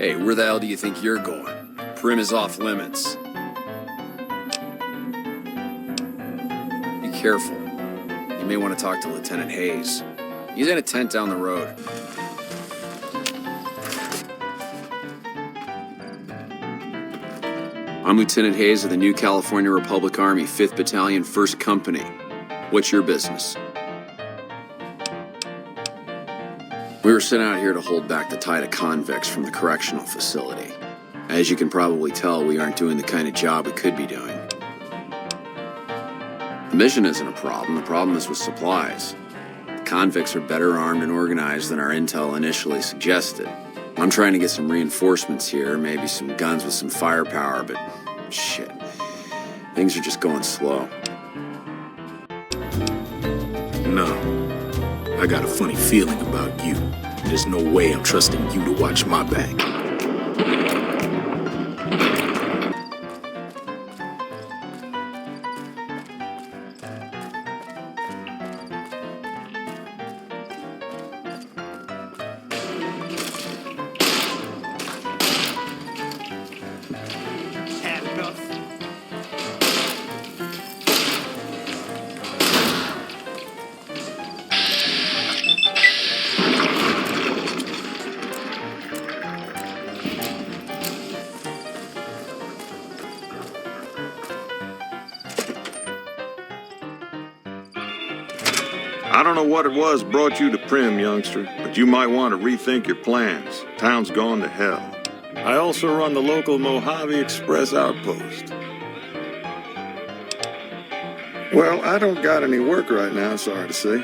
Hey, where the hell do you think you're going? Primm is off limits. Be careful. You may want to talk to Lieutenant Hayes. He's in a tent down the road. I'm Lieutenant Hayes of the New California Republic Army, 5th Battalion, 1st Company. What's your business? We were sent out here to hold back the tide of convicts from the correctional facility. As you can probably tell, we aren't doing the kind of job we could be doing. The mission isn't a problem. The problem is with supplies. The convicts are better armed and organized than our intel initially suggested. I'm trying to get some reinforcements here, maybe some guns with some firepower, but shit. Things are just going slow. No. I got a funny feeling about you. There's no way I'm trusting you to watch my back. I don't know what it was brought you to Primm, youngster, but you might want to rethink your plans. Town's gone to hell. I also run the local Mojave Express outpost. Well, I don't got any work right now, sorry to say.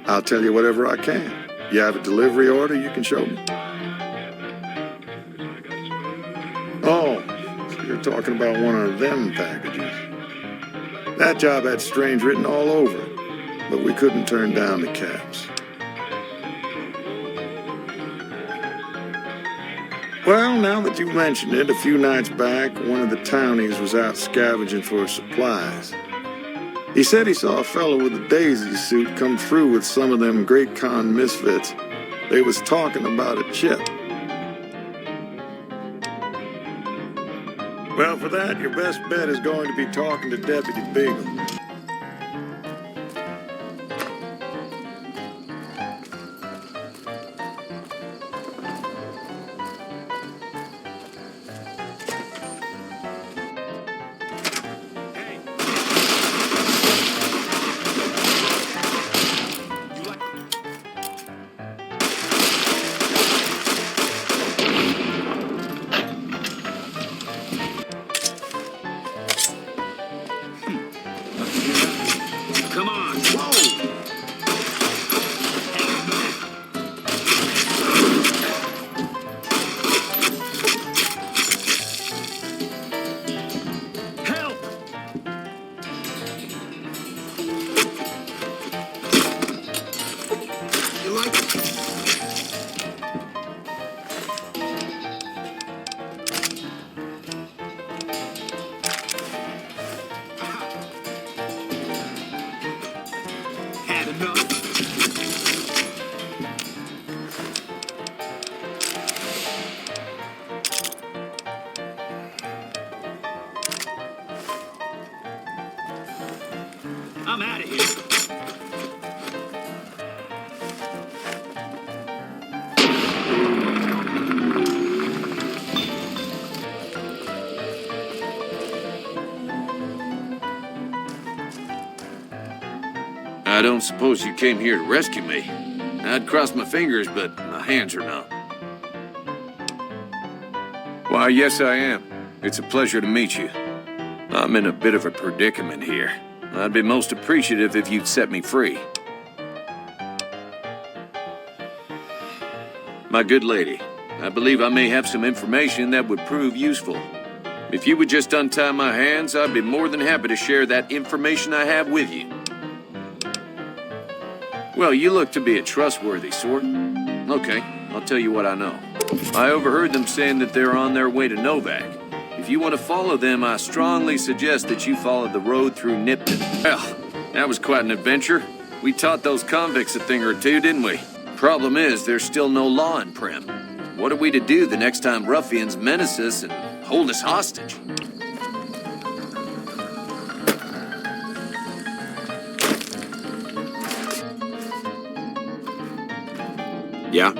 I'll tell you whatever I can. You have a delivery order you can show me? Oh, so you're talking about one of them packages. That job had strange written all over it, but we couldn't turn down the caps. Well, now that you mention it, a few nights back, one of the townies was out scavenging for supplies. He said he saw a fellow with a daisy suit come through with some of them Great Con misfits. They was talking about a chip. Well, for that, your best bet is going to be talking to Deputy Beagle. Come on, whoa! Help! You like it? Had enough. I'm out of here. I don't suppose you came here to rescue me. I'd cross my fingers, but my hands are numb. Why, yes, I am. It's a pleasure to meet you. I'm in a bit of a predicament here. I'd be most appreciative if you'd set me free. My good lady, I believe I may have some information that would prove useful. If you would just untie my hands, I'd be more than happy to share that information I have with you. Well, you look to be a trustworthy sort. Okay, I'll tell you what I know. I overheard them saying that they're on their way to Novak. If you want to follow them, I strongly suggest that you follow the road through Nipton. Well, that was quite an adventure. We taught those convicts a thing or two, didn't we? Problem is, there's still no law in Primm. What are we to do the next time ruffians menace us and hold us hostage? Yeah?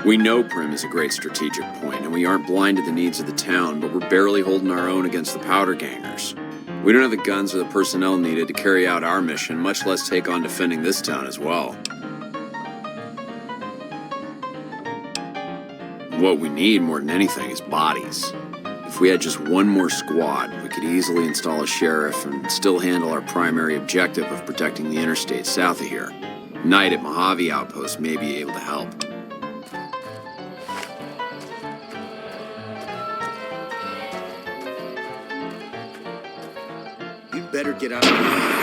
We know Primm is a great strategic point, and we aren't blind to the needs of the town, but we're barely holding our own against the powder gangers. We don't have the guns or the personnel needed to carry out our mission, much less take on defending this town as well. What we need more than anything is bodies. If we had just one more squad, we could easily install a sheriff and still handle our primary objective of protecting the interstate south of here. Knight at Mojave Outpost may be able to help. You'd better get out of here.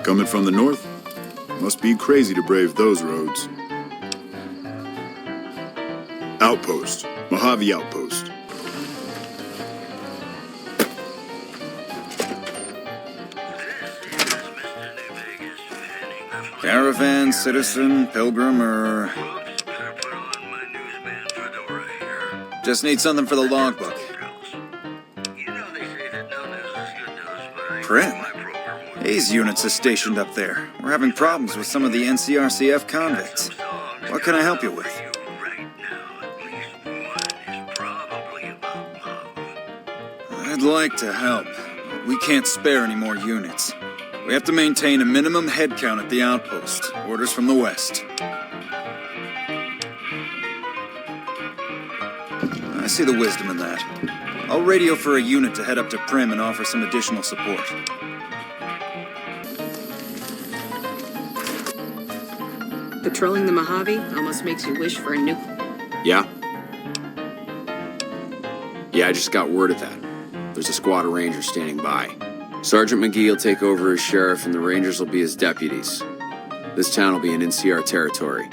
Coming from the north? Must be crazy to brave those roads. Outpost. Mojave Outpost. Caravan, citizen, pilgrim, or... Just need something for the logbook. Primm? These units are stationed up there. We're having problems with some of the NCRCF convicts. What can I help you with? I'd like to help. We can't spare any more units. We have to maintain a minimum head count at the outpost. Orders from the west. I see the wisdom in that. I'll radio for a unit to head up to Primm and offer some additional support. Patrolling the Mojave almost makes you wish for a new... Yeah? Yeah, I just got word of that. There's a squad of rangers standing by. Sergeant McGee will take over as sheriff and the rangers will be his deputies. This town will be in NCR territory.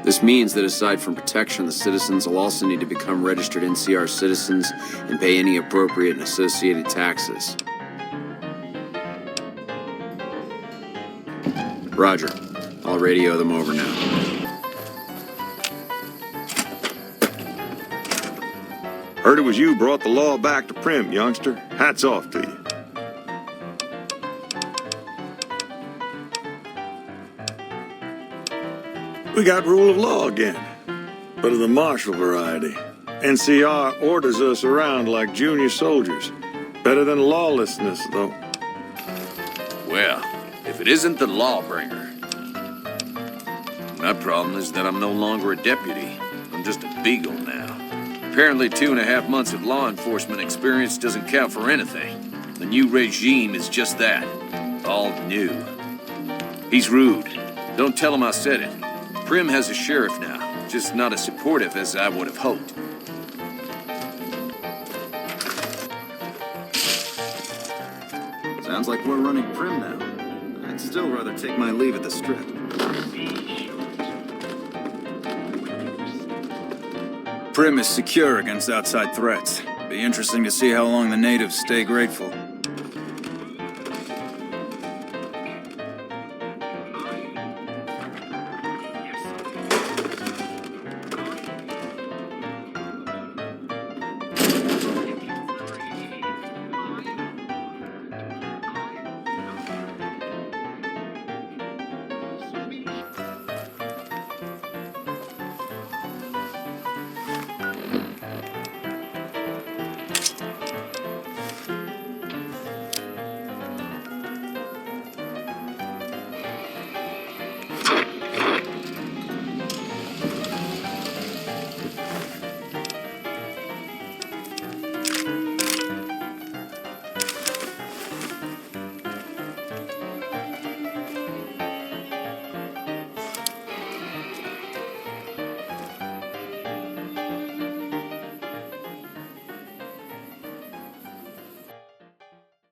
This means that aside from protection, the citizens will also need to become registered NCR citizens and pay any appropriate and associated taxes. Roger. I'll radio them over now. Heard it was you brought the law back to Primm, youngster. Hats off to you. We got rule of law again, but of the martial variety. NCR orders us around like junior soldiers. Better than lawlessness, though. Well, if it isn't the lawbringer. My problem is that I'm no longer a deputy. I'm just a beagle now. Apparently 2.5 months of law enforcement experience doesn't count for anything. The new regime is just that. All new. He's rude. Don't tell him I said it. Primm has a sheriff now, just not as supportive as I would have hoped. Sounds like we're running Primm now. I'd still rather take my leave at the Strip. Primm is secure against outside threats. Be interesting to see how long the natives stay grateful.